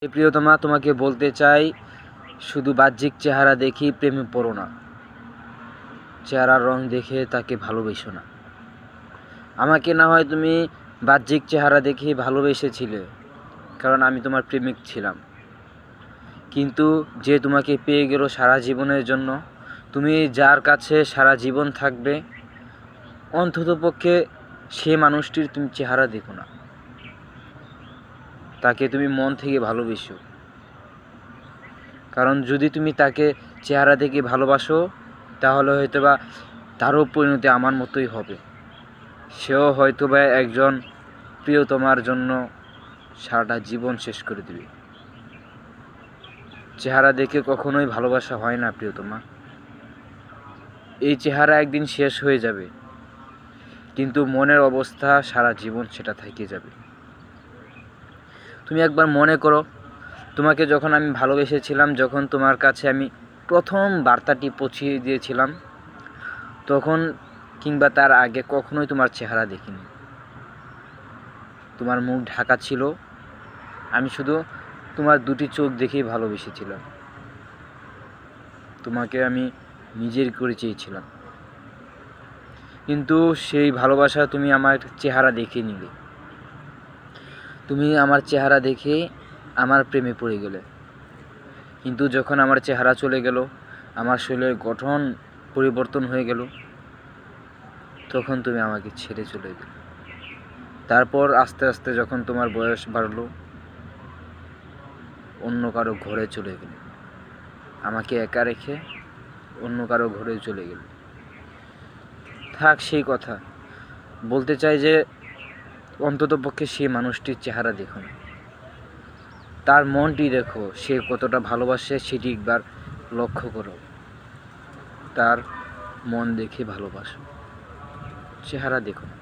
প্রিয়তমা, তোমাকে বলতে চাই, শুধু বাহ্যিক চেহারা দেখেই প্রেমে পড়ো না। চেহারার রং দেখে তাকে ভালোবেসো না। আমাকে না হয় তুমি বাহ্যিক চেহারা দেখেই ভালোবেসেছিলে, কারণ আমি তোমার প্রেমিক ছিলাম। কিন্তু যে তোমাকে পেয়ে গেল সারা জীবনের জন্য, তুমি যার কাছে সারা জীবন থাকবে, অন্ততপক্ষে সে মানুষটির তুমি চেহারা দেখো না, তাকে তুমি মন থেকে ভালোবেসো। কারণ যদি তুমি তাকে চেহারা দেখে ভালোবাসো, তাহলে হয়তোবা তারও পরিণতি আমার মতোই হবে। সেও হয়তোবা একজন প্রিয়তমার জন্য সারাটা জীবন শেষ করে দেবে। চেহারা দেখে কখনোই ভালোবাসা হয় না প্রিয়তমা। এই চেহারা একদিন শেষ হয়ে যাবে, কিন্তু মনের অবস্থা সারা জীবন সেটা থেকে যাবে। তুমি একবার মনে করো, তোমাকে যখন আমি ভালোবেসেছিলাম, যখন তোমার কাছে আমি প্রথম বার্তাটি পৌঁছিয়ে দিয়েছিলাম, তখন কিংবা তার আগে কখনোই তোমার চেহারা দেখিনি। তোমার মুখ ঢাকা ছিল, আমি শুধু তোমার দুটি চোখ দেখেই ভালোবেসেছিলাম। তোমাকে আমি নিজের করে চেয়েছিলাম, কিন্তু সেই ভালোবাসা তুমি আমার চেহারা দেখে নিলে। তুমি আমার চেহারা দেখে আমার প্রেমে পড়ে গেলে, কিন্তু যখন আমার চেহারা চলে গেল, আমার শরীরের গঠন পরিবর্তন হয়ে গেল, তখন তুমি আমাকে ছেড়ে চলে গেলে। তারপর আস্তে আস্তে যখন তোমার বয়স বাড়লো, অন্য কারো ঘরে চলে গেলে, আমাকে একা রেখে অন্য কারো ঘরে চলে গেলে। থাক সেই কথা, বলতে চাই যে অন্ততপক্ষে সেই মানুষটির চেহারা দেখো না, তার মনটি দেখো, সে কতটা ভালোবাসে সেটি একবার লক্ষ্য করো। তার মন দেখে ভালোবাসো, চেহারা দেখো না।